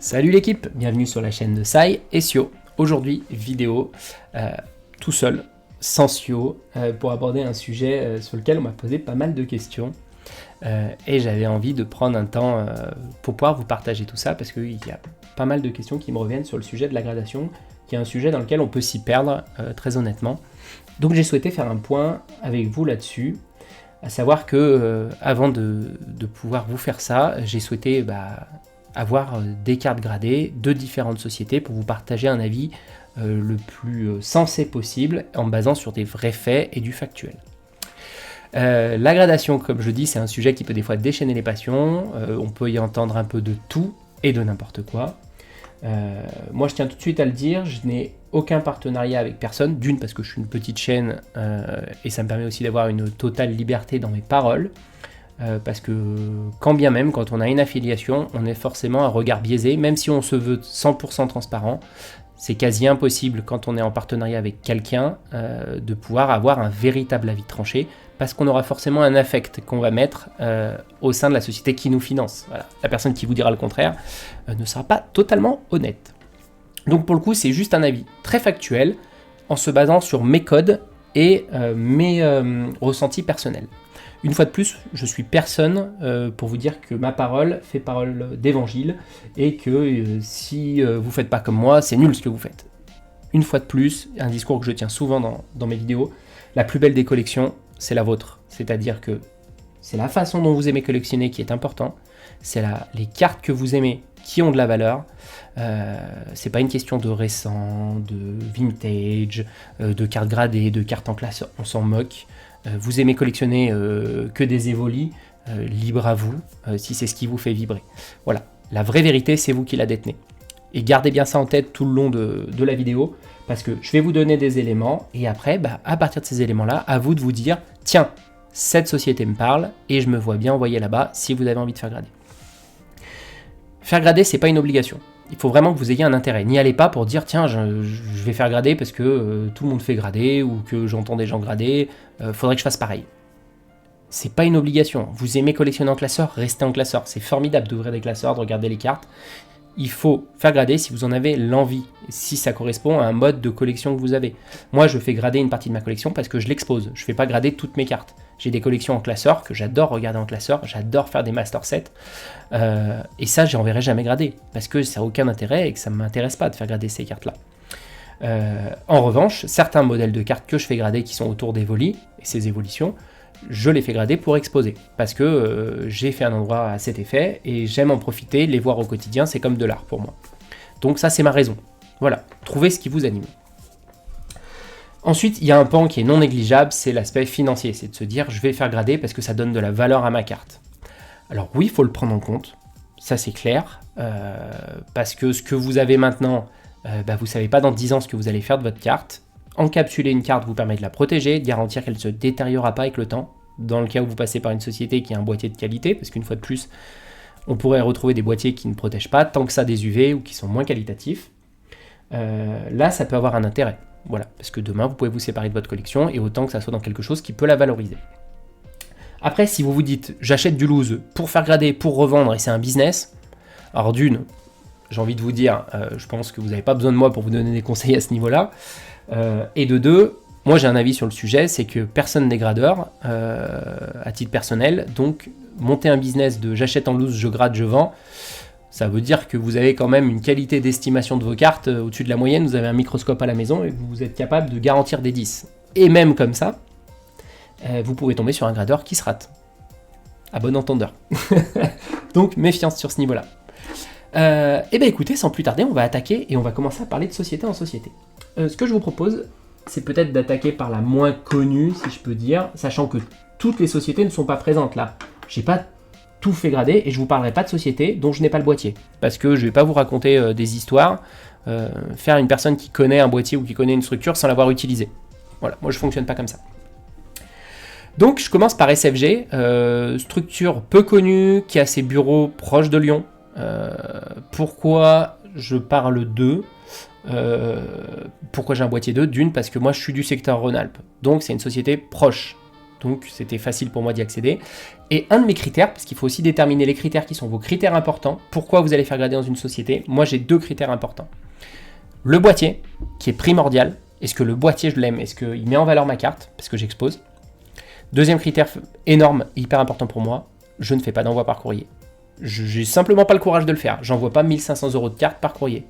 Salut l'équipe, bienvenue sur la chaîne de Sai et Sio. Aujourd'hui, vidéo tout seul, sans Sio, pour aborder un sujet sur lequel on m'a posé pas mal de questions. Et j'avais envie de prendre un temps pour pouvoir vous partager tout ça, parce qu'il y a pas mal de questions qui me reviennent sur le sujet de la gradation, qui est un sujet dans lequel on peut s'y perdre, très honnêtement. Donc j'ai souhaité faire un point avec vous là-dessus, à savoir que avant de pouvoir vous faire ça, j'ai souhaité avoir des cartes gradées de différentes sociétés pour vous partager un avis le plus sensé possible en me basant sur des vrais faits et du factuel. La gradation, comme je dis, c'est un sujet qui peut des fois déchaîner les passions, on peut y entendre un peu de tout et de n'importe quoi. Moi je tiens tout de suite à le dire, je n'ai aucun partenariat avec personne, d'une parce que je suis une petite chaîne et ça me permet aussi d'avoir une totale liberté dans mes paroles, parce que quand bien même, quand on a une affiliation, on est forcément un regard biaisé, même si on se veut 100% transparent, c'est quasi impossible quand on est en partenariat avec quelqu'un de pouvoir avoir un véritable avis tranché, parce qu'on aura forcément un affect qu'on va mettre au sein de la société qui nous finance. Voilà. La personne qui vous dira le contraire ne sera pas totalement honnête. Donc pour le coup, c'est juste un avis très factuel, en se basant sur mes codes et mes ressentis personnels. Une fois de plus, je suis personne pour vous dire que ma parole fait parole d'évangile et que si vous faites pas comme moi, c'est nul ce que vous faites. Une fois de plus, un discours que je tiens souvent dans mes vidéos, la plus belle des collections, c'est la vôtre. C'est-à-dire que c'est la façon dont vous aimez collectionner qui est important, c'est les cartes que vous aimez qui ont de la valeur, c'est pas une question de récent, de vintage, de cartes gradées, de cartes en classe, on s'en moque. Vous aimez collectionner que des évolis, libre à vous, si c'est ce qui vous fait vibrer. Voilà, la vraie vérité, c'est vous qui la détenez. Et gardez bien ça en tête tout le long de la vidéo, parce que je vais vous donner des éléments, et après, à partir de ces éléments-là, à vous de vous dire, tiens, cette société me parle, et je me vois bien envoyer là-bas si vous avez envie de faire grader. Faire grader, c'est pas une obligation. Il faut vraiment que vous ayez un intérêt. N'y allez pas pour dire tiens, je vais faire grader parce que tout le monde fait grader ou que j'entends des gens grader, faudrait que je fasse pareil. C'est pas une obligation. Vous aimez collectionner en classeur, restez en classeur. C'est formidable d'ouvrir des classeurs, de regarder les cartes. Il faut faire grader si vous en avez l'envie, si ça correspond à un mode de collection que vous avez. Moi, je fais grader une partie de ma collection parce que je l'expose. Je ne fais pas grader toutes mes cartes. J'ai des collections en classeur que j'adore regarder en classeur, j'adore faire des master sets. Et ça, j'en verrai jamais grader parce que ça n'a aucun intérêt et que ça ne m'intéresse pas de faire grader ces cartes-là. En revanche, certains modèles de cartes que je fais grader qui sont autour des volis et ces évolutions, je les fais grader pour exposer, parce que j'ai fait un endroit à cet effet, et j'aime en profiter, les voir au quotidien, c'est comme de l'art pour moi. Donc ça, c'est ma raison. Voilà, trouvez ce qui vous anime. Ensuite, il y a un pan qui est non négligeable, c'est l'aspect financier, c'est de se dire, je vais faire grader parce que ça donne de la valeur à ma carte. Alors oui, il faut le prendre en compte, ça c'est clair, parce que ce que vous avez maintenant, vous ne savez pas dans 10 ans ce que vous allez faire de votre carte. Encapsuler une carte vous permet de la protéger, de garantir qu'elle ne se détériorera pas avec le temps, dans le cas où vous passez par une société qui a un boîtier de qualité, parce qu'une fois de plus, on pourrait retrouver des boîtiers qui ne protègent pas tant que ça des UV ou qui sont moins qualitatifs. Là, ça peut avoir un intérêt, voilà, parce que demain, vous pouvez vous séparer de votre collection, et autant que ça soit dans quelque chose qui peut la valoriser. Après, si vous vous dites, j'achète du loose pour faire grader, pour revendre, et c'est un business, alors d'une, j'ai envie de vous dire, je pense que vous n'avez pas besoin de moi pour vous donner des conseils à ce niveau-là, et de deux, moi j'ai un avis sur le sujet, c'est que personne n'est gradeur à titre personnel, donc monter un business de j'achète en loose, je grade, je vends, ça veut dire que vous avez quand même une qualité d'estimation de vos cartes au-dessus de la moyenne, vous avez un microscope à la maison et vous êtes capable de garantir des 10. Et même comme ça, vous pouvez tomber sur un gradeur qui se rate. À bon entendeur. Donc méfiance sur ce niveau-là. Écoutez, sans plus tarder, on va attaquer et on va commencer à parler de société en société. Ce que je vous propose, c'est peut-être d'attaquer par la moins connue, si je peux dire, sachant que toutes les sociétés ne sont pas présentes là. J'ai pas tout fait grader et je vous parlerai pas de société dont je n'ai pas le boîtier, parce que je vais pas vous raconter des histoires, faire une personne qui connaît un boîtier ou qui connaît une structure sans l'avoir utilisé. Voilà, moi je fonctionne pas comme ça. Donc je commence par SFG, structure peu connue, qui a ses bureaux proches de Lyon. Pourquoi je parle d'eux ? Pourquoi j'ai un boîtier d'eux ? D'une, parce que moi je suis du secteur Rhône-Alpes, donc c'est une société proche donc c'était facile pour moi d'y accéder. Et un de mes critères, parce qu'il faut aussi déterminer les critères qui sont vos critères importants, pourquoi vous allez faire grader dans une société, moi j'ai 2 critères importants. Le boîtier, qui est primordial, est-ce que le boîtier je l'aime, est-ce qu'il met en valeur ma carte, parce que j'expose. Deuxième critère énorme, hyper important pour moi, je ne fais pas d'envoi par courrier. J'ai simplement pas le courage de le faire, j'envoie pas 1500 € de carte par courrier.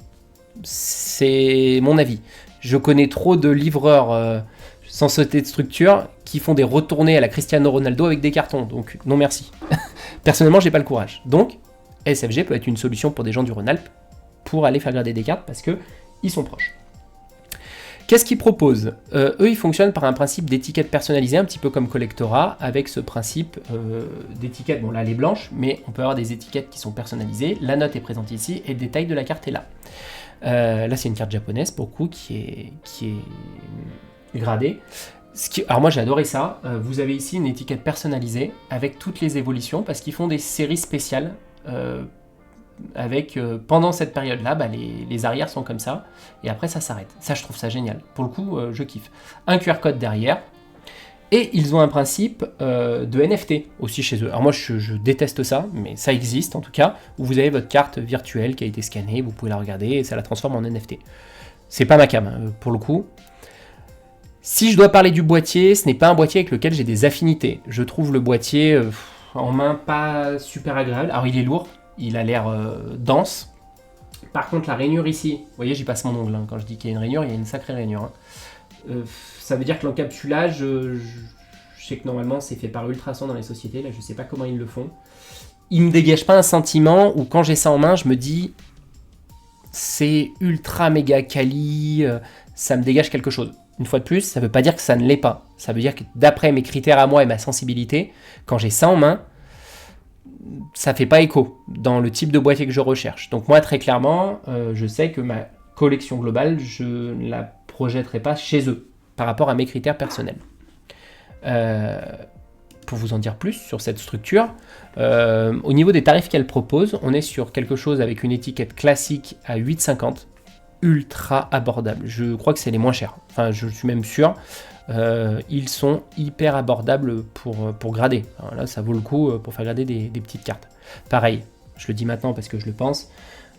C'est mon avis. Je connais trop de livreurs sans sauter de structure qui font des retournées à la Cristiano Ronaldo avec des cartons, donc non merci. Personnellement, j'ai pas le courage. Donc, SFG peut être une solution pour des gens du Rhône-Alpes pour aller faire grader des cartes parce que ils sont proches. Qu'est-ce qu'ils proposent ? Eux, ils fonctionnent par un principe d'étiquette personnalisée, un petit peu comme Collectora, avec ce principe d'étiquette. Bon, là, elle est blanche, mais on peut avoir des étiquettes qui sont personnalisées. La note est présente ici et le détail de la carte est là. Là, c'est une carte japonaise, pour le coup, qui est gradée. Alors moi, j'ai adoré ça. Vous avez ici une étiquette personnalisée avec toutes les évolutions, parce qu'ils font des séries spéciales avec pendant cette période-là, les arrières sont comme ça, et après ça s'arrête. Ça, je trouve ça génial. Pour le coup, je kiffe. Un QR code derrière, et ils ont un principe de NFT aussi chez eux. Alors moi, je déteste ça, mais ça existe en tout cas, où vous avez votre carte virtuelle qui a été scannée, vous pouvez la regarder, et ça la transforme en NFT. C'est pas ma cam, pour le coup. Si je dois parler du boîtier, ce n'est pas un boîtier avec lequel j'ai des affinités. Je trouve le boîtier en main pas super agréable. Alors il est lourd, il a l'air dense. Par contre, la rainure ici, vous voyez, j'y passe mon ongle. Quand je dis qu'il y a une rainure, il y a une sacrée rainure. Ça veut dire que l'encapsulage, je sais que normalement c'est fait par Ultrason dans les sociétés. Là, je ne sais pas comment ils le font. Il ne me dégage pas un sentiment où quand j'ai ça en main, je me dis c'est ultra méga quali, ça me dégage quelque chose. Une fois de plus, ça ne veut pas dire que ça ne l'est pas. Ça veut dire que d'après mes critères à moi et ma sensibilité, quand j'ai ça en main, ça ne fait pas écho dans le type de boîtier que je recherche. Donc moi, très clairement, je sais que ma collection globale, je ne la projetterai pas chez eux par rapport à mes critères personnels. Pour vous en dire plus sur cette structure, au niveau des tarifs qu'elle propose, on est sur quelque chose avec une étiquette classique à 8,50, ultra abordable. Je crois que c'est les moins chers. Enfin, je suis même sûr. Ils sont hyper abordables pour grader. Alors là, ça vaut le coup pour faire grader des petites cartes. Pareil, je le dis maintenant parce que je le pense.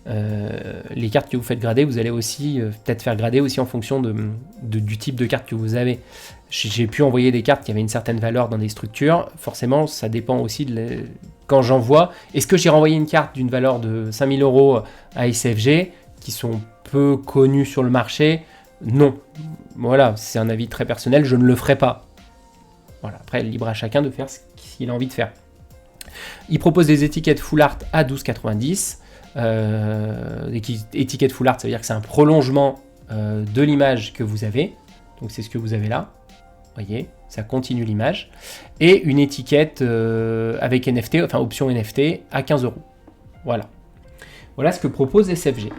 Les cartes que vous faites grader, vous allez aussi peut-être faire grader aussi en fonction du type de carte que vous avez. J'ai pu envoyer des cartes qui avaient une certaine valeur dans des structures. Forcément, ça dépend aussi quand j'envoie. Est-ce que j'ai renvoyé une carte d'une valeur de 5000 € à SFG qui sont peu connus sur le marché? Non. Voilà, c'est un avis très personnel, je ne le ferai pas. Voilà, après, libre à chacun de faire ce qu'il a envie de faire. Il propose des étiquettes full art à 12,90. Étiquette full art, ça veut dire que c'est un prolongement de l'image que vous avez. Donc c'est ce que vous avez là. Vous voyez, ça continue l'image. Et une étiquette avec NFT, enfin option NFT à 15 €. Voilà. Voilà ce que propose SFG.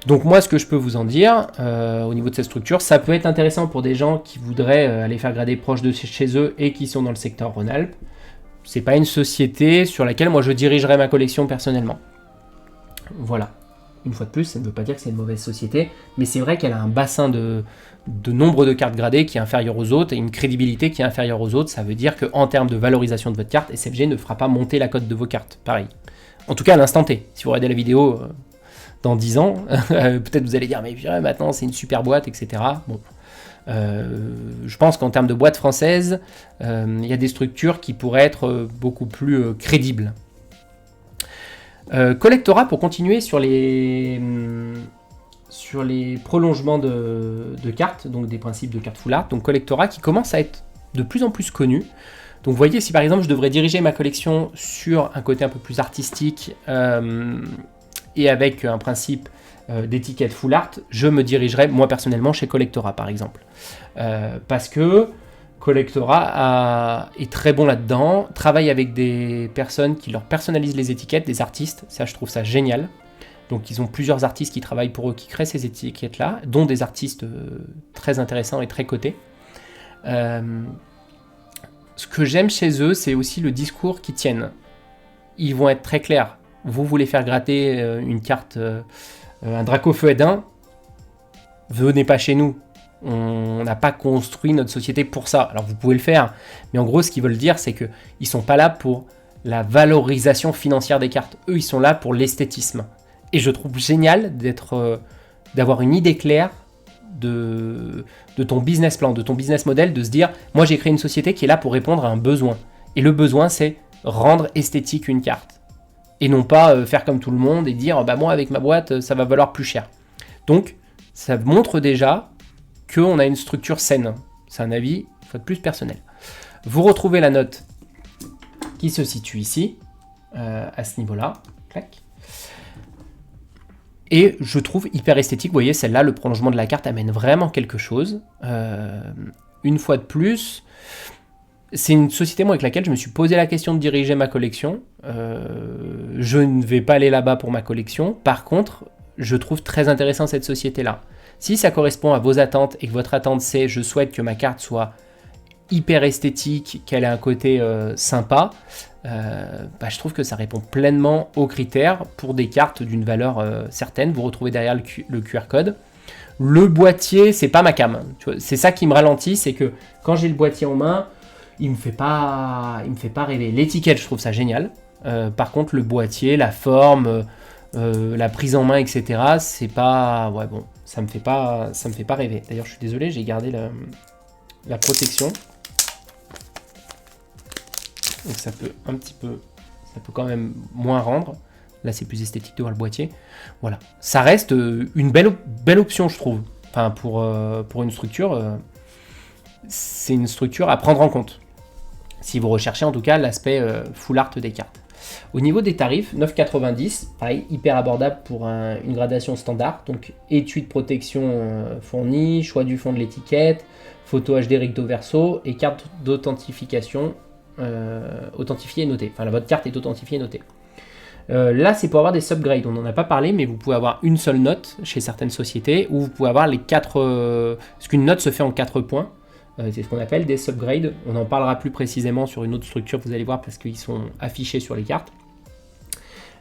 Donc moi, ce que je peux vous en dire au niveau de cette structure, ça peut être intéressant pour des gens qui voudraient aller faire grader proche de chez eux et qui sont dans le secteur Rhône-Alpes. C'est pas une société sur laquelle moi je dirigerais ma collection personnellement. Voilà. Une fois de plus, ça ne veut pas dire que c'est une mauvaise société, mais c'est vrai qu'elle a un bassin de nombre de cartes gradées qui est inférieur aux autres et une crédibilité qui est inférieure aux autres. Ça veut dire qu'en termes de valorisation de votre carte, SFG ne fera pas monter la cote de vos cartes. Pareil. En tout cas, à l'instant T. Si vous regardez la vidéo dans 10 ans, peut-être vous allez dire, mais maintenant c'est une super boîte, etc. Bon. Je pense qu'en termes de boîte française, il y a des structures qui pourraient être beaucoup plus crédibles. Collectora, pour continuer sur les prolongements de cartes, donc des principes de cartes full art, donc Collectora qui commence à être de plus en plus connu. Donc vous voyez, si par exemple je devrais diriger ma collection sur un côté un peu plus artistique et avec un principe d'étiquette full art, je me dirigerais moi personnellement chez Collectora par exemple. Parce que Collectora est très bon là-dedans, travaille avec des personnes qui leur personnalisent les étiquettes, des artistes, ça je trouve ça génial. Donc ils ont plusieurs artistes qui travaillent pour eux, qui créent ces étiquettes-là, dont des artistes très intéressants et très cotés. Ce que j'aime chez eux, c'est aussi le discours qu'ils tiennent. Ils vont être très clairs. Vous voulez faire gratter une carte, un Dracofeu Edin, venez pas chez nous. On n'a pas construit notre société pour ça. Alors vous pouvez le faire, mais en gros, ce qu'ils veulent dire, c'est qu'ils ne sont pas là pour la valorisation financière des cartes. Eux, ils sont là pour l'esthétisme. Et je trouve génial d'avoir une idée claire de ton business plan, de ton business model, de se dire, moi j'ai créé une société qui est là pour répondre à un besoin. Et le besoin, c'est rendre esthétique une carte. Et non pas faire comme tout le monde et dire, bah moi avec ma boîte, ça va valoir plus cher. Donc, ça montre déjà qu'on a une structure saine. C'est un avis, une fois de plus, personnel. Vous retrouvez la note qui se situe ici, à ce niveau-là. Clac. Et je trouve hyper esthétique. Vous voyez, celle-là, le prolongement de la carte amène vraiment quelque chose. Une fois de plus, c'est une société moi, avec laquelle je me suis posé la question de diriger ma collection. Je ne vais pas aller là-bas pour ma collection. Par contre, je trouve très intéressant cette société-là. Si ça correspond à vos attentes et que votre attente c'est je souhaite que ma carte soit hyper esthétique, qu'elle ait un côté sympa, je trouve que ça répond pleinement aux critères pour des cartes d'une valeur certaine. Vous retrouvez derrière le QR code. Le boîtier, c'est pas ma cam. C'est ça qui me ralentit, c'est que quand j'ai le boîtier en main, il me fait pas rêver. L'étiquette, je trouve ça génial. Par contre, le boîtier, la forme, la prise en main, etc., c'est pas... Ouais, bon, ça me fait pas rêver. D'ailleurs, je suis désolé, j'ai gardé la protection. Donc ça peut quand même moins rendre. Là, c'est plus esthétique de voir le boîtier. Voilà. Ça reste une belle option, je trouve. Enfin, pour une structure, c'est une structure à prendre en compte. Si vous recherchez en tout cas l'aspect full art des cartes. Au niveau des tarifs, 9,90, pareil, hyper abordable pour une gradation standard. Donc, étui de protection fournie, choix du fond de l'étiquette, photo HD recto verso et carte d'authentification authentifiée et notée. Enfin, votre carte est authentifiée et notée. Là, c'est pour avoir des subgrades. On n'en a pas parlé, mais vous pouvez avoir une seule note chez certaines sociétés ou vous pouvez avoir les 4... parce qu'une note se fait en 4 points. C'est ce qu'on appelle des subgrades. On en parlera plus précisément sur une autre structure, vous allez voir, parce qu'ils sont affichés sur les cartes.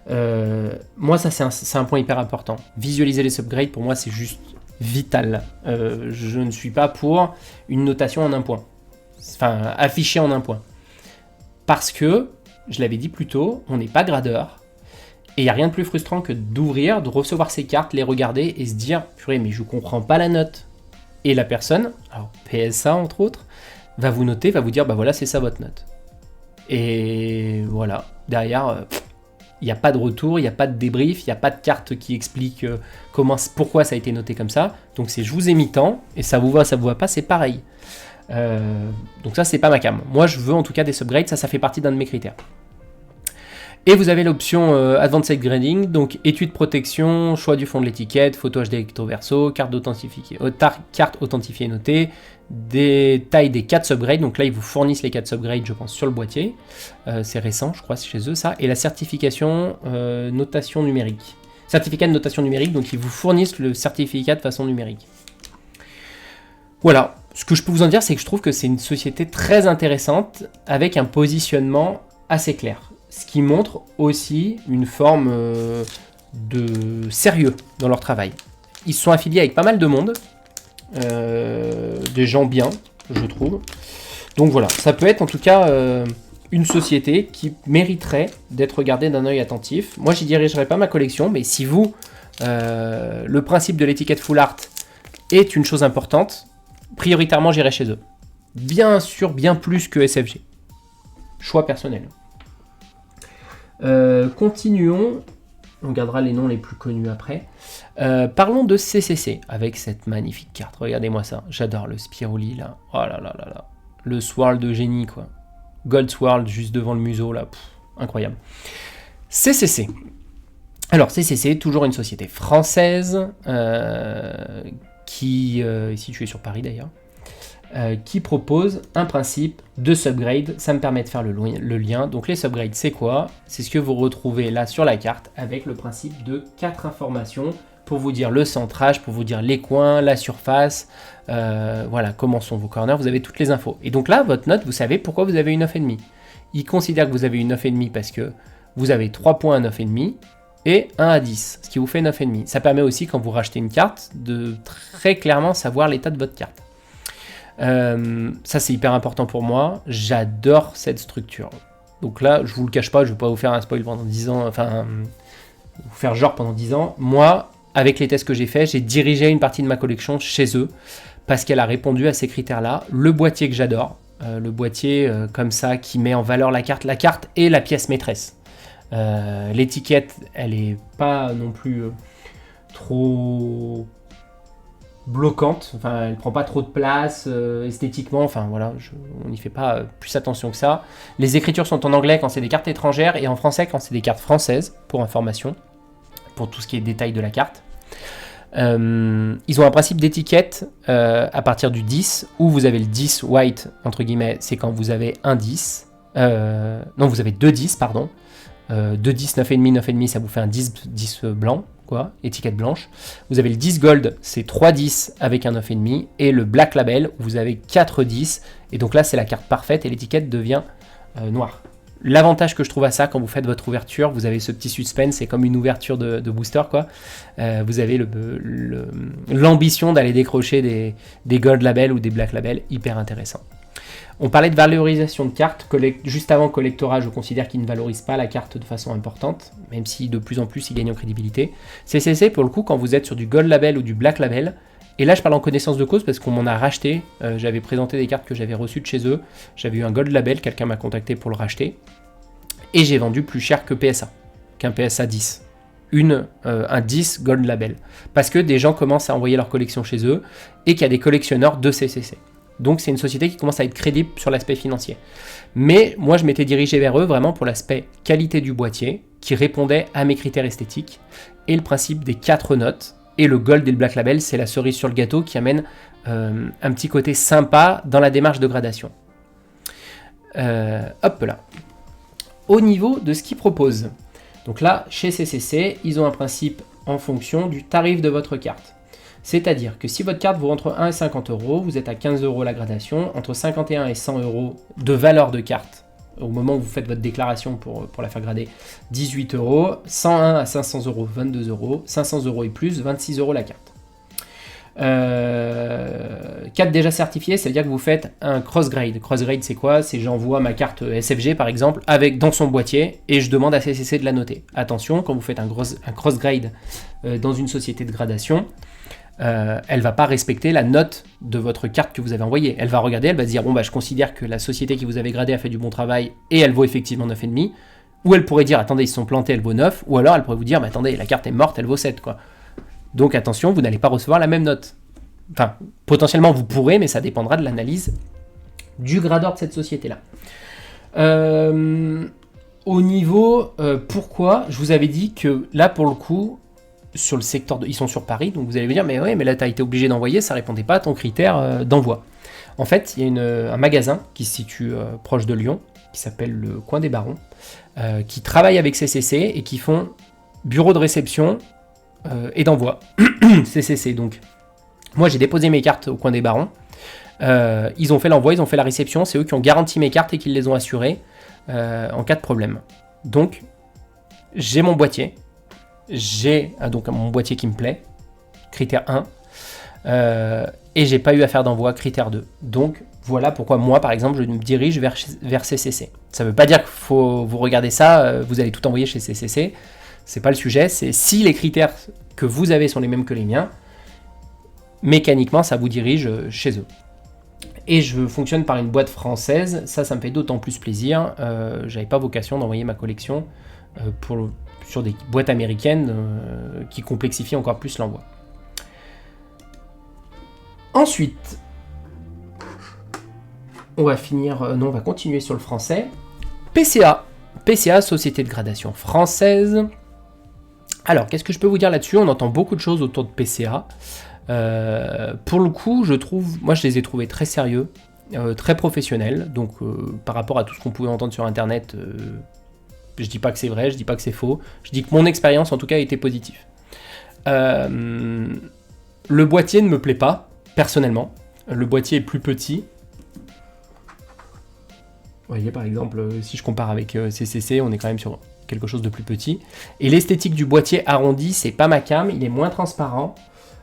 Moi, ça, c'est un point hyper important. Visualiser les subgrades, pour moi, c'est juste vital. Je ne suis pas pour une notation en un point. Enfin, affichée en un point. Parce que, je l'avais dit plus tôt, on n'est pas gradeur. Et il n'y a rien de plus frustrant que d'ouvrir, de recevoir ces cartes, les regarder et se dire « Purée, mais je ne comprends pas la note ». Et la personne, alors PSA entre autres, va vous noter, va vous dire, bah voilà, c'est ça votre note. Et voilà, derrière, il n'y a pas de retour, il n'y a pas de débrief, il n'y a pas de carte qui explique pourquoi ça a été noté comme ça. Donc c'est je vous ai mis tant, et ça vous va pas, c'est pareil. Donc ça, c'est pas ma cam. Moi, je veux en tout cas des subgrades, ça fait partie d'un de mes critères. Et vous avez l'option Advanced Grading, donc étude de protection, choix du fond de l'étiquette, photo HD recto verso, carte authentifiée et notée, détail des 4 subgrades, donc là ils vous fournissent les 4 subgrades je pense sur le boîtier, c'est récent je crois c'est chez eux ça, et la certification notation numérique. Certificat de notation numérique, donc ils vous fournissent le certificat de façon numérique. Voilà, ce que je peux vous en dire c'est que je trouve que c'est une société très intéressante avec un positionnement assez clair. Ce qui montre aussi une forme de sérieux dans leur travail. Ils se sont affiliés avec pas mal de monde, des gens bien, je trouve. Donc voilà, ça peut être en tout cas une société qui mériterait d'être regardée d'un œil attentif. Moi, j'y dirigerai pas ma collection, mais si vous, le principe de l'étiquette full art est une chose importante, prioritairement, j'irai chez eux. Bien sûr, bien plus que SFG. Choix personnel. Continuons, on gardera les noms les plus connus après. Parlons de CCC avec cette magnifique carte. Regardez-moi ça, j'adore le Spiruli là. Oh là là là là, le swirl de génie quoi. Gold swirl juste devant le museau là, incroyable. CCC. Alors CCC, toujours une société française qui est située sur Paris d'ailleurs. Qui propose un principe de subgrade. Ça me permet de faire le lien. Donc les subgrades, c'est quoi? C'est ce que vous retrouvez là sur la carte avec le principe de 4 informations pour vous dire le centrage, pour vous dire les coins, la surface, voilà, comment sont vos corners, vous avez toutes les infos. Et donc là, votre note, vous savez pourquoi vous avez une 9,5. Il considère que vous avez une 9,5 parce que vous avez 3 points à 9,5 et 1 à 10, ce qui vous fait 9,5. Ça permet aussi, quand vous rachetez une carte, de très clairement savoir l'état de votre carte. Ça, c'est hyper important pour moi. J'adore cette structure. Donc là, je vous le cache pas, je vais pas vous faire un spoil pendant 10 ans, enfin, vous faire genre pendant 10 ans. Moi, avec les tests que j'ai faits, j'ai dirigé une partie de ma collection chez eux, parce qu'elle a répondu à ces critères-là. Le boîtier que j'adore, le boîtier comme ça, qui met en valeur la carte est la pièce maîtresse. L'étiquette, elle est pas non plus trop bloquante, enfin elle prend pas trop de place esthétiquement, enfin voilà, on n'y fait pas plus attention que ça. Les écritures sont en anglais quand c'est des cartes étrangères et en français quand c'est des cartes françaises, pour information, pour tout ce qui est détail de la carte. Ils ont un principe d'étiquette à partir du 10, où vous avez le 10 white, entre guillemets, c'est quand vous avez un 10, non vous avez deux 10, pardon, 2 10, 9,5, ça vous fait un 10 blanc, quoi, étiquette blanche. Vous avez le 10 gold, c'est 3 10 avec un 9,5, et le black label, où vous avez 4 10, et donc là c'est la carte parfaite et l'étiquette devient noire. L'avantage que je trouve à ça, quand vous faites votre ouverture, vous avez ce petit suspense, c'est comme une ouverture de booster, quoi. Vous avez l'ambition d'aller décrocher des gold labels ou des black labels, hyper intéressant. On parlait de valorisation de cartes. Juste avant Collectora, je considère qu'ils ne valorisent pas la carte de façon importante, même si de plus en plus ils gagnent en crédibilité. CCC, pour le coup, quand vous êtes sur du Gold Label ou du Black Label, et là je parle en connaissance de cause parce qu'on m'en a racheté, j'avais présenté des cartes que j'avais reçues de chez eux, j'avais eu un Gold Label, quelqu'un m'a contacté pour le racheter, et j'ai vendu plus cher que PSA, qu'un PSA 10. Un 10 Gold Label. Parce que des gens commencent à envoyer leur collection chez eux, et qu'il y a des collectionneurs de CCC. Donc c'est une société qui commence à être crédible sur l'aspect financier. Mais moi je m'étais dirigé vers eux vraiment pour l'aspect qualité du boîtier, qui répondait à mes critères esthétiques, et le principe des 4 notes, et le gold et le black label, c'est la cerise sur le gâteau qui amène un petit côté sympa dans la démarche de gradation. Hop là. Au niveau de ce qu'ils proposent, donc là chez CCC, ils ont un principe en fonction du tarif de votre carte. C'est-à-dire que si votre carte vaut entre 1 et 50 euros, vous êtes à 15 euros la gradation, entre 51 et 100 euros de valeur de carte, au moment où vous faites votre déclaration pour la faire grader, 18 euros, 101 à 500 euros, 22 euros, 500 euros et plus, 26 euros la carte. Carte déjà certifiée, c'est-à-dire que vous faites un cross-grade. Cross-grade, c'est quoi? C'est j'envoie ma carte SFG par exemple dans son boîtier et je demande à CCC de la noter. Attention, quand vous faites un cross-grade dans une société de gradation, elle va pas respecter la note de votre carte que vous avez envoyée. Elle va regarder, elle va se dire bon bah je considère que la société qui vous avait gradé a fait du bon travail et elle vaut effectivement 9,5. Ou elle pourrait dire attendez ils se sont plantés, elle vaut 9. Ou alors elle pourrait vous dire mais attendez la carte est morte, elle vaut 7 quoi. Donc attention, vous n'allez pas recevoir la même note. Enfin potentiellement vous pourrez, mais ça dépendra de l'analyse du gradeur de cette société là. Au niveau pourquoi, je vous avais dit que là pour le coup sur le secteur ils sont sur Paris, donc vous allez me dire mais ouais mais là tu as été obligé d'envoyer, ça répondait pas à ton critère d'envoi. En fait il y a un magasin qui se situe proche de Lyon qui s'appelle le Coin des Barons, qui travaille avec CCC et qui font bureau de réception et d'envoi. CCC donc moi j'ai déposé mes cartes au Coin des Barons, ils ont fait l'envoi, ils ont fait la réception, c'est eux qui ont garanti mes cartes et qui les ont assurées en cas de problème. Donc j'ai mon boîtier, j'ai donc mon boîtier qui me plaît, critère 1, et j'ai pas eu à faire d'envoi, critère 2. Donc voilà pourquoi moi par exemple je me dirige vers CCC. Ça veut pas dire qu'il faut vous regarder ça, vous allez tout envoyer chez CCC, c'est pas le sujet, c'est si les critères que vous avez sont les mêmes que les miens, mécaniquement ça vous dirige chez eux. Et je fonctionne par une boîte française, ça me fait d'autant plus plaisir, j'avais pas vocation d'envoyer ma collection sur des boîtes américaines qui complexifient encore plus l'envoi. Ensuite, on va continuer sur le français. PCA, Société de Gradation Française. Alors, qu'est-ce que je peux vous dire là-dessus? On entend beaucoup de choses autour de PCA. Pour le coup, moi je les ai trouvés très sérieux, très professionnels. Donc, par rapport à tout ce qu'on pouvait entendre sur Internet, je dis pas que c'est vrai, je dis pas que c'est faux. Je dis que mon expérience, en tout cas, a été positive. Le boîtier ne me plaît pas, personnellement. Le boîtier est plus petit. Vous voyez, par exemple, si je compare avec CCC, on est quand même sur quelque chose de plus petit. Et l'esthétique du boîtier arrondi, c'est pas ma came, il est moins transparent.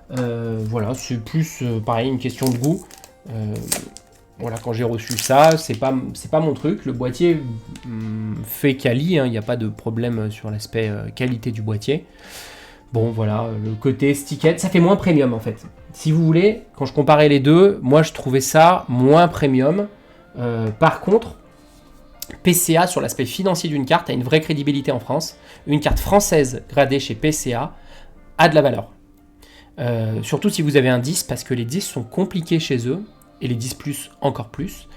Voilà, c'est plus pareil, une question de goût. Voilà, quand j'ai reçu ça, c'est pas mon truc. Le boîtier fait quali, il n'y a pas de problème sur l'aspect qualité du boîtier. Bon, voilà, le côté stickette, ça fait moins premium en fait. Si vous voulez, quand je comparais les deux, moi je trouvais ça moins premium. Par contre, PCA sur l'aspect financier d'une carte a une vraie crédibilité en France. Une carte française gradée chez PCA a de la valeur. Surtout si vous avez un 10, parce que les 10 sont compliqués chez eux, et les 10 plus encore plus.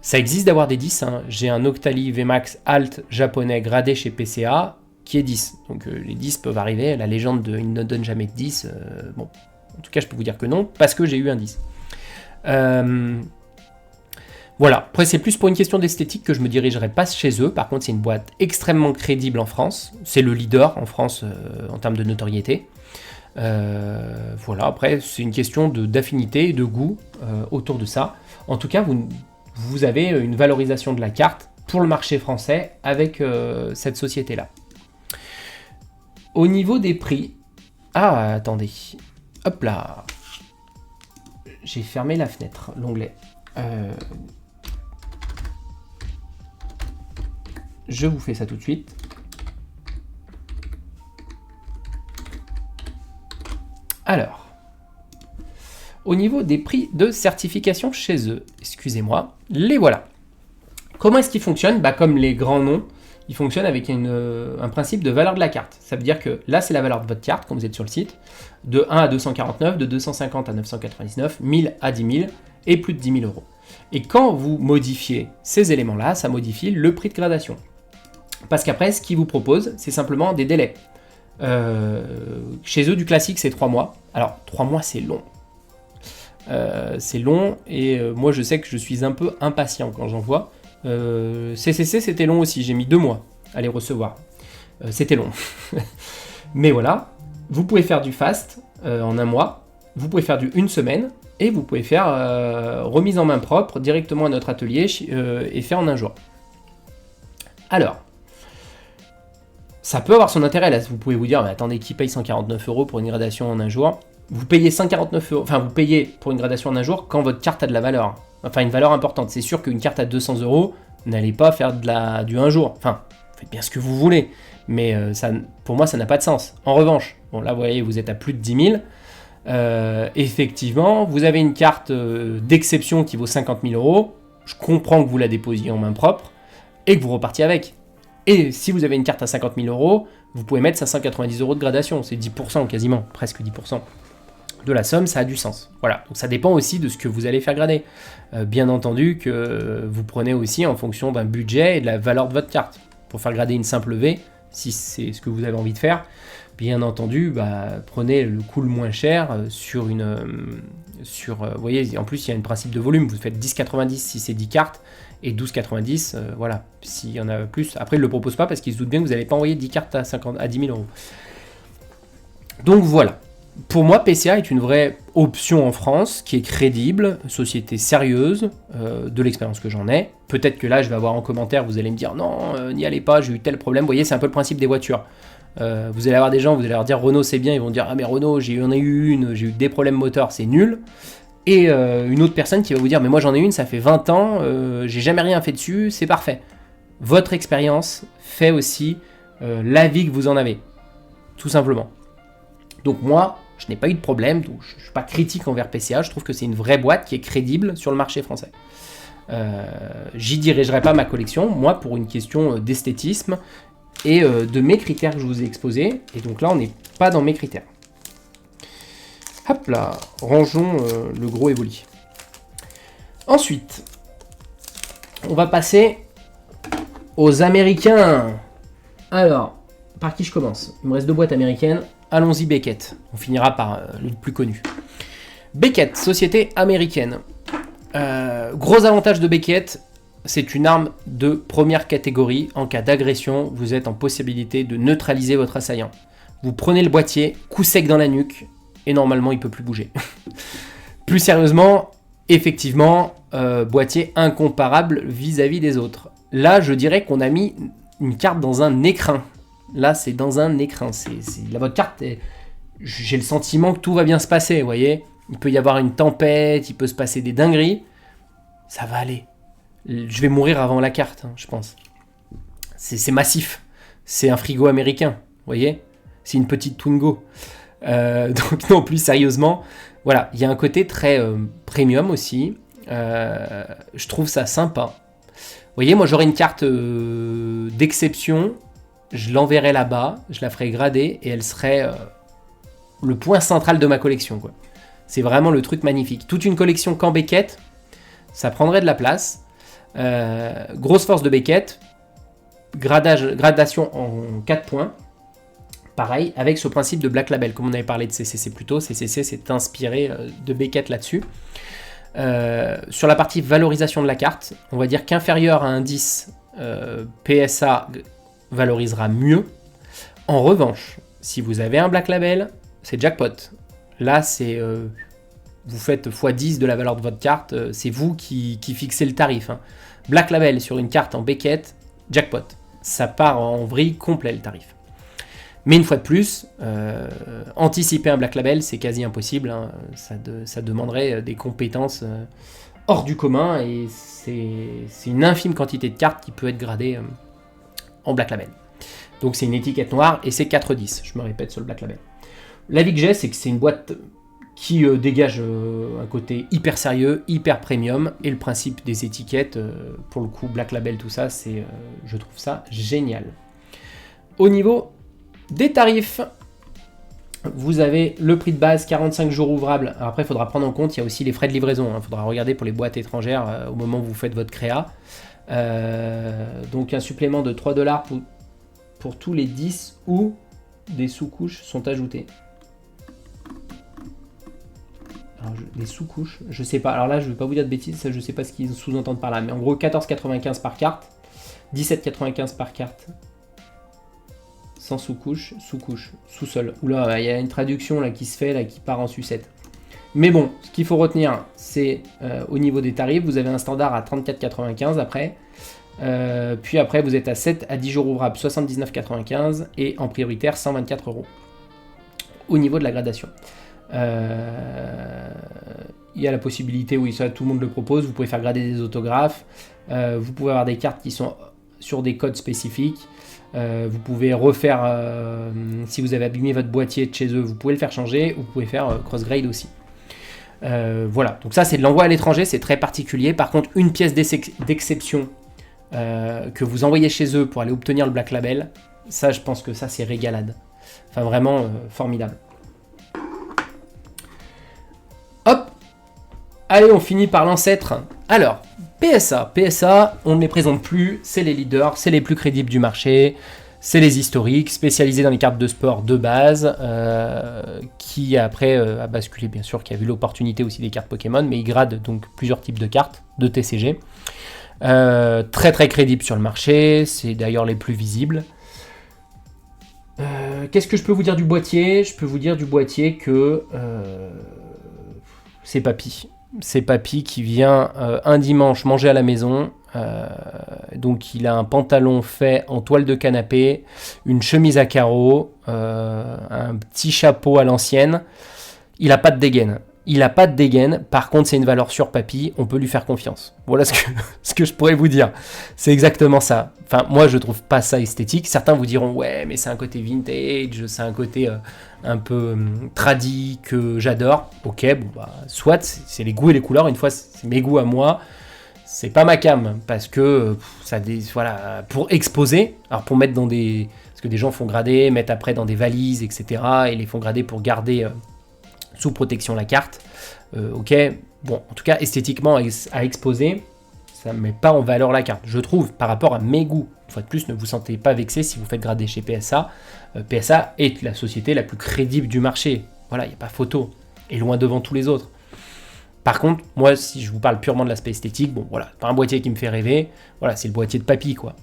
Ça existe d'avoir des 10, hein. J'ai un Octali VMAX Alt japonais gradé chez PCA qui est 10. Donc les 10 peuvent arriver, la légende de il ne donne jamais de 10, bon, en tout cas je peux vous dire que non, parce que j'ai eu un 10. Voilà, après c'est plus pour une question d'esthétique que je me dirigerai pas chez eux. Par contre c'est une boîte extrêmement crédible en France, c'est le leader en France en termes de notoriété. Voilà, après c'est une question d'affinité et de goût autour de ça. En tout cas, vous avez une valorisation de la carte pour le marché français avec cette société-là. Au niveau des prix... Ah, attendez. Hop là. J'ai fermé la fenêtre, l'onglet. Je vous fais ça tout de suite. Alors, au niveau des prix de certification chez eux, excusez-moi, les voilà. Comment est-ce qu'ils fonctionnent ? Comme les grands noms, ils fonctionnent avec un principe de valeur de la carte. Ça veut dire que là, c'est la valeur de votre carte quand vous êtes sur le site, de 1 à 249, de 250 à 999, 1000 à 10 000 et plus de 10 000 euros. Et quand vous modifiez ces éléments-là, ça modifie le prix de gradation. Parce qu'après, ce qu'ils vous proposent, c'est simplement des délais. Chez eux, du classique, c'est 3 mois. Alors, 3 mois, c'est long. C'est long et moi, je sais que je suis un peu impatient quand j'en vois. CCC, c'était long aussi. J'ai mis 2 mois à les recevoir. C'était long. Mais voilà, vous pouvez faire du fast en 1 mois. Vous pouvez faire du 1 semaine. Et vous pouvez faire remise en main propre directement à notre atelier et faire en 1 jour. Alors, ça peut avoir son intérêt, là, vous pouvez vous dire, mais attendez, qui paye 149 € pour une gradation en 1 jour ? Vous payez 149 €, enfin vous payez pour une gradation en 1 jour quand votre carte a de la valeur, enfin une valeur importante. C'est sûr qu'une carte à 200 €, n'allez pas faire du 1 jour, enfin, faites bien ce que vous voulez, mais ça, pour moi ça n'a pas de sens. En revanche, bon là vous voyez, vous êtes à plus de 10 000, effectivement, vous avez une carte d'exception qui vaut 50 000 €, je comprends que vous la déposiez en main propre, et que vous repartiez avec. Et si vous avez une carte à 50 000 €, vous pouvez mettre 590 € de gradation. C'est 10% quasiment, presque 10% de la somme, ça a du sens. Voilà, donc ça dépend aussi de ce que vous allez faire grader. Bien entendu que vous prenez aussi en fonction d'un budget et de la valeur de votre carte. Pour faire grader une simple V, si c'est ce que vous avez envie de faire, bien entendu, prenez le coût le moins cher sur une... vous voyez, en plus il y a un principe de volume, vous faites 10,90 si c'est 10 cartes, et 12,90, voilà, s'il y en a plus. Après, il ne le propose pas parce qu'il se doute bien que vous n'allez pas envoyer 10 cartes à 10 000 €. Donc voilà, pour moi, PCA est une vraie option en France, qui est crédible, société sérieuse, de l'expérience que j'en ai. Peut-être que là, je vais avoir en commentaire, vous allez me dire, non, n'y allez pas, j'ai eu tel problème. Vous voyez, c'est un peu le principe des voitures. Vous allez avoir des gens, vous allez leur dire, Renault c'est bien, ils vont dire, ah mais Renault, j'ai eu des problèmes moteurs, c'est nul. Et une autre personne qui va vous dire, mais moi j'en ai une, ça fait 20 ans, j'ai jamais rien fait dessus, c'est parfait. Votre expérience fait aussi l'avis que vous en avez, tout simplement. Donc moi, je n'ai pas eu de problème, donc je ne suis pas critique envers PCA, je trouve que c'est une vraie boîte qui est crédible sur le marché français. J'y dirigerai pas ma collection, moi pour une question d'esthétisme et de mes critères que je vous ai exposés, et donc là on n'est pas dans mes critères. Hop là, rangeons le gros Evoli. Ensuite, on va passer aux Américains. Alors, par qui je commence ? Il me reste 2 boîtes américaines. Allons-y, Beckett. On finira par le plus connu. Beckett, société américaine. Gros avantage de Beckett, c'est une arme de première catégorie. En cas d'agression, vous êtes en possibilité de neutraliser votre assaillant. Vous prenez le boîtier, coup sec dans la nuque, et normalement il ne peut plus bouger. Plus sérieusement, effectivement, boîtier incomparable vis-à-vis des autres. Là, je dirais qu'on a mis une carte dans un écrin. Là, c'est dans un écrin. Là, votre carte, j'ai le sentiment que tout va bien se passer, vous voyez. Il peut y avoir une tempête, il peut se passer des dingueries. Ça va aller. Je vais mourir avant la carte, hein, je pense. C'est massif. C'est un frigo américain, vous voyez. C'est une petite Twingo. Donc non, plus sérieusement, voilà, il y a un côté très premium aussi. Je trouve ça sympa. Vous voyez, moi j'aurais une carte d'exception. Je l'enverrai là-bas, je la ferai grader et elle serait le point central de ma collection, quoi. C'est vraiment le truc magnifique. Toute une collection qu'en Beckett, ça prendrait de la place. Grosse force de Beckett, gradation en 4 points. Pareil, avec ce principe de Black Label, comme on avait parlé de CCC plus tôt, CCC s'est inspiré de Beckett là-dessus. Sur la partie valorisation de la carte, on va dire qu'inférieur à un 10, PSA valorisera mieux. En revanche, si vous avez un Black Label, c'est jackpot. Là, c'est vous faites x10 de la valeur de votre carte, c'est vous qui fixez le tarif, hein. Black Label sur une carte en Beckett, jackpot. Ça part en vrille complet le tarif. Mais une fois de plus, anticiper un Black Label, c'est quasi impossible, hein. Ça demanderait des compétences hors du commun et c'est une infime quantité de cartes qui peut être gradée en Black Label. Donc c'est une étiquette noire et c'est 4,10, je me répète sur le Black Label. L'avis que j'ai, c'est que c'est une boîte qui dégage un côté hyper sérieux, hyper premium, et le principe des étiquettes, pour le coup Black Label, tout ça, je trouve ça génial. Au niveau des tarifs, vous avez le prix de base, 45 jours ouvrables. Alors après, il faudra prendre en compte, il y a aussi les frais de livraison. Il faudra regarder pour les boîtes étrangères au moment où vous faites votre créa. Donc un supplément de 3$ pour tous les 10 où des sous-couches sont ajoutées. Alors, des sous-couches, je sais pas. Alors là, je ne vais pas vous dire de bêtises, ça, je ne sais pas ce qu'ils sous-entendent par là. Mais en gros, 14,95 par carte, 17,95 par carte. Sans sous-couche, sous-sol. Oula, il y a une traduction là qui se fait, là qui part en sucette. Mais bon, ce qu'il faut retenir, c'est au niveau des tarifs, vous avez un standard à 34,95 après. Puis après, vous êtes à 7 à 10 jours ouvrables, 79,95 et en prioritaire, 124 € au niveau de la gradation. Il y a la possibilité, oui, ça tout le monde le propose, vous pouvez faire grader des autographes, vous pouvez avoir des cartes qui sont sur des codes spécifiques. Vous pouvez refaire, si vous avez abîmé votre boîtier de chez eux, vous pouvez le faire changer, ou vous pouvez faire cross-grade aussi. Voilà, donc ça c'est de l'envoi à l'étranger, c'est très particulier. Par contre, une pièce d'exception que vous envoyez chez eux pour aller obtenir le Black Label, ça je pense que ça c'est régalade. Enfin vraiment formidable. Hop, allez on finit par l'ancêtre. Alors, PSA, on ne les présente plus, c'est les leaders, c'est les plus crédibles du marché, c'est les historiques, spécialisés dans les cartes de sport de base, qui après a basculé bien sûr, qui a vu l'opportunité aussi des cartes Pokémon, mais ils gradent donc plusieurs types de cartes de TCG. Très très crédibles sur le marché, c'est d'ailleurs les plus visibles. Qu'est-ce que je peux vous dire du boîtier ? Je peux vous dire du boîtier que c'est papy. C'est papy qui vient un dimanche manger à la maison. Donc il a un pantalon fait en toile de canapé, une chemise à carreaux, un petit chapeau à l'ancienne. Il n'a pas de dégaine. Par contre, c'est une valeur sûre, papy. On peut lui faire confiance. Voilà ce que je pourrais vous dire. C'est exactement ça. Enfin, moi, je trouve pas ça esthétique. Certains vous diront, ouais, mais c'est un côté vintage, c'est un côté un peu tradi que j'adore. Ok, bon, bah, soit, c'est les goûts et les couleurs. Une fois, c'est mes goûts à moi. C'est pas ma cam, parce que voilà, pour exposer, alors pour mettre dans des... Parce que des gens font grader, mettent après dans des valises, etc. Et les font grader pour garder... sous protection la carte, ok, bon, en tout cas, esthétiquement, à exposer, ça ne met pas en valeur la carte, je trouve, par rapport à mes goûts. Une fois de plus, ne vous sentez pas vexé si vous faites grader chez PSA. PSA est la société la plus crédible du marché, voilà, il n'y a pas photo, et loin devant tous les autres. Par contre, moi, si je vous parle purement de l'aspect esthétique, bon, voilà, pas un boîtier qui me fait rêver, voilà, c'est le boîtier de papy, quoi.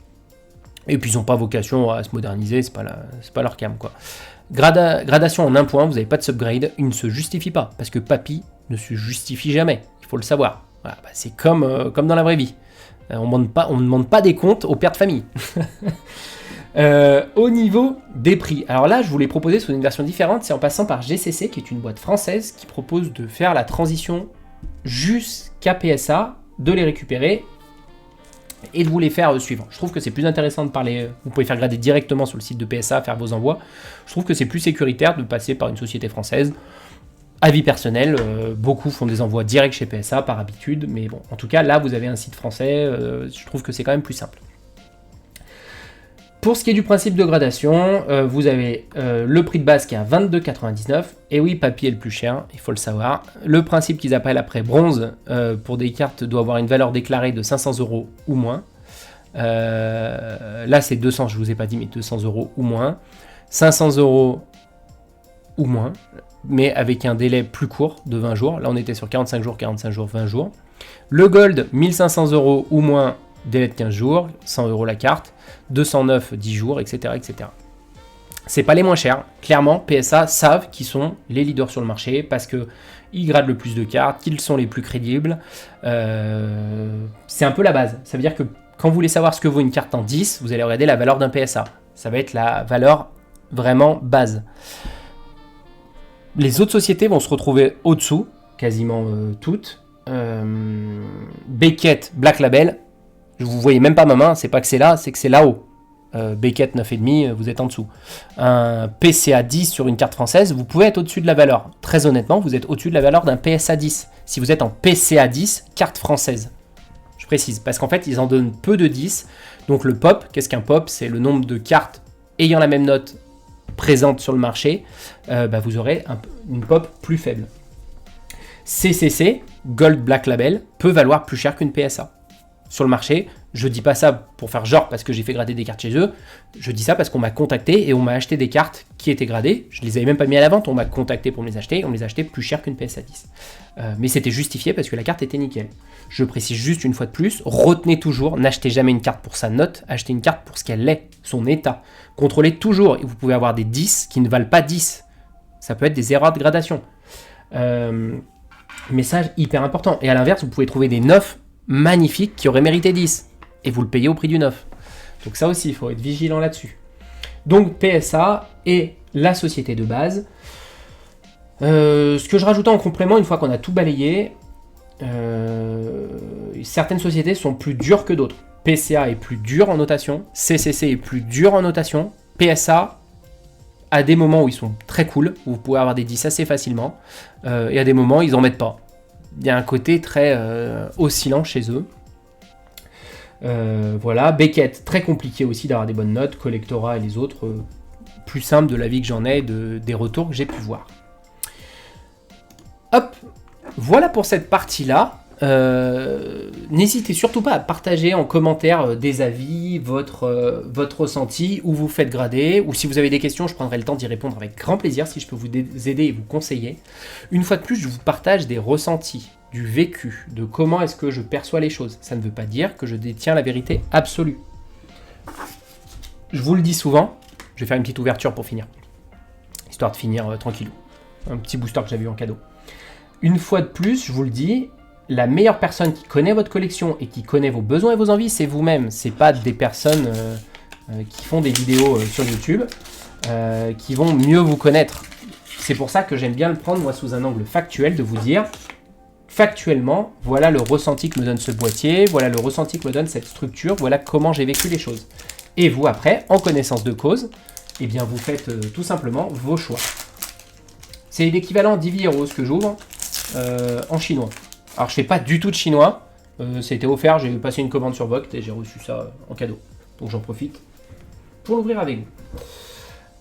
Et puis, ils n'ont pas vocation à se moderniser, c'est pas leur cam, quoi. Gradation en un point, vous n'avez pas de subgrade, il ne se justifie pas, parce que papy ne se justifie jamais, il faut le savoir. Voilà, bah c'est comme dans la vraie vie. On ne demande pas des comptes aux pères de famille. Au niveau des prix, alors là je vous l'ai proposé sous une version différente, c'est en passant par GCC qui est une boîte française qui propose de faire la transition jusqu'à PSA, de les récupérer et de vous les faire suivre. Je trouve que c'est plus intéressant de parler, vous pouvez faire grader directement sur le site de PSA, faire vos envois. Je trouve que c'est plus sécuritaire de passer par une société française. Avis personnel, beaucoup font des envois directs chez PSA par habitude, mais bon, en tout cas là vous avez un site français, je trouve que c'est quand même plus simple. Pour ce qui est du principe de gradation, vous avez le prix de base qui est à 22,99. Et oui, papy est le plus cher, il faut le savoir. Le principe qu'ils appellent après bronze pour des cartes doit avoir une valeur déclarée de 500 € ou moins. Là c'est 200, je ne vous ai pas dit, mais 200 € ou moins. 500 € ou moins, mais avec un délai plus court de 20 jours. Là on était sur 45 jours, 20 jours. Le gold, 1500 € ou moins, délai de 15 jours, 100 € la carte, 209, 10 jours, etc. etc. C'est pas les moins chers. Clairement, PSA savent qu'ils sont les leaders sur le marché parce qu'ils gradent le plus de cartes, qu'ils sont les plus crédibles. C'est un peu la base. Ça veut dire que quand vous voulez savoir ce que vaut une carte en 10, vous allez regarder la valeur d'un PSA. Ça va être la valeur vraiment base. Les autres sociétés vont se retrouver au-dessous, quasiment toutes. Beckett, Black Label, vous voyez même pas ma main, c'est pas que c'est là, c'est que c'est là-haut. Beckett 9,5, vous êtes en dessous. Un PCA 10 sur une carte française, vous pouvez être au-dessus de la valeur. Très honnêtement, vous êtes au-dessus de la valeur d'un PSA 10. Si vous êtes en PCA 10, carte française. Je précise, parce qu'en fait, ils en donnent peu de 10. Donc le pop, qu'est-ce qu'un pop? C'est le nombre de cartes ayant la même note présente sur le marché. Vous aurez une pop plus faible. CCC, Gold Black Label, peut valoir plus cher qu'une PSA. Sur le marché, je dis pas ça pour faire genre parce que j'ai fait grader des cartes chez eux, je dis ça parce qu'on m'a contacté et on m'a acheté des cartes qui étaient gradées, je les avais même pas mis à la vente, on m'a contacté pour me les acheter, on me les achetait plus cher qu'une PSA 10. Mais c'était justifié parce que la carte était nickel. Je précise juste une fois de plus, retenez toujours, n'achetez jamais une carte pour sa note, achetez une carte pour ce qu'elle est, son état. Contrôlez toujours, et vous pouvez avoir des 10 qui ne valent pas 10. Ça peut être des erreurs de gradation. Message hyper important. Et à l'inverse, vous pouvez trouver des 9 magnifiques qui auraient mérité 10 et vous le payez au prix du 9. Donc ça aussi, il faut être vigilant là-dessus. Donc PSA est la société de base. Ce que je rajoutais en complément, une fois qu'on a tout balayé, certaines sociétés sont plus dures que d'autres. PCA est plus dur en notation, CCC est plus dur en notation, PSA à des moments où ils sont très cool, où vous pouvez avoir des 10 assez facilement, et à des moments ils en mettent pas. Il y a un côté très oscillant chez eux. Voilà, Beckett, très compliqué aussi d'avoir des bonnes notes, Collectora et les autres, plus simple de l'avis que j'en ai, des retours que j'ai pu voir. Hop, voilà pour cette partie-là. N'hésitez surtout pas à partager en commentaire des avis, votre ressenti, où vous faites grader, ou si vous avez des questions, je prendrai le temps d'y répondre avec grand plaisir si je peux vous aider et vous conseiller. Une fois de plus, je vous partage des ressentis, du vécu, de comment est-ce que je perçois les choses. Ça ne veut pas dire que je détiens la vérité absolue. Je vous le dis souvent, je vais faire une petite ouverture pour finir, histoire de finir tranquillou. Un petit booster que j'avais eu en cadeau. Une fois de plus, je vous le dis, la meilleure personne qui connaît votre collection et qui connaît vos besoins et vos envies, c'est vous-même. C'est pas des personnes qui font des vidéos sur YouTube qui vont mieux vous connaître. C'est pour ça que j'aime bien le prendre moi sous un angle factuel, de vous dire factuellement, voilà le ressenti que me donne ce boîtier, voilà le ressenti que me donne cette structure, voilà comment j'ai vécu les choses. Et vous après, en connaissance de cause, eh bien vous faites tout simplement vos choix. C'est l'équivalent d'Ivy Heroes que j'ouvre en chinois. Alors je fais pas du tout de chinois, ça a été offert, j'ai passé une commande sur Voct et j'ai reçu ça en cadeau. Donc j'en profite pour l'ouvrir avec vous.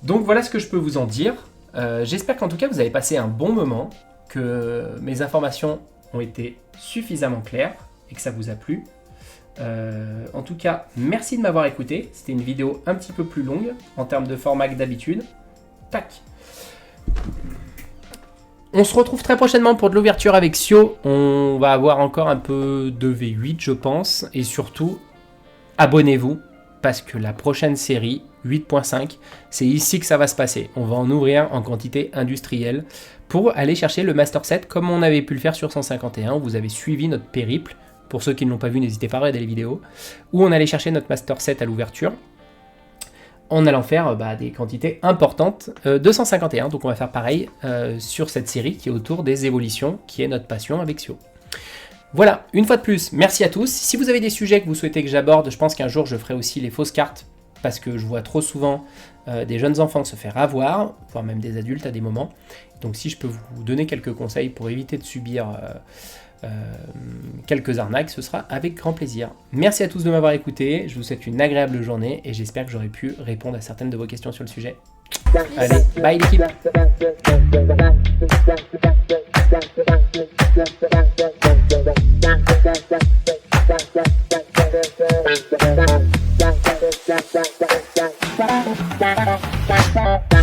Donc voilà ce que je peux vous en dire. J'espère qu'en tout cas vous avez passé un bon moment, que mes informations ont été suffisamment claires et que ça vous a plu. En tout cas, merci de m'avoir écouté. C'était une vidéo un petit peu plus longue en termes de format que d'habitude. Tac. On se retrouve très prochainement pour de l'ouverture avec Sio. On va avoir encore un peu de V8, je pense. Et surtout, abonnez-vous, parce que la prochaine série, 8.5, c'est ici que ça va se passer. On va en ouvrir en quantité industrielle pour aller chercher le Master Set, comme on avait pu le faire sur 151. Vous avez suivi notre périple. Pour ceux qui ne l'ont pas vu, n'hésitez pas à regarder les vidéos. Où on allait chercher notre Master Set à l'ouverture. en allant faire des quantités importantes, 251. Donc on va faire pareil sur cette série qui est autour des évolutions, qui est notre passion avec Sio. Voilà, une fois de plus, merci à tous. Si vous avez des sujets que vous souhaitez que j'aborde, je pense qu'un jour je ferai aussi les fausses cartes, parce que je vois trop souvent des jeunes enfants se faire avoir, voire même des adultes à des moments. Donc si je peux vous donner quelques conseils pour éviter de subir quelques arnaques, ce sera avec grand plaisir. Merci à tous de m'avoir écouté, je vous souhaite une agréable journée et j'espère que j'aurai pu répondre à certaines de vos questions sur le sujet. Allez, bye l'équipe. Bye.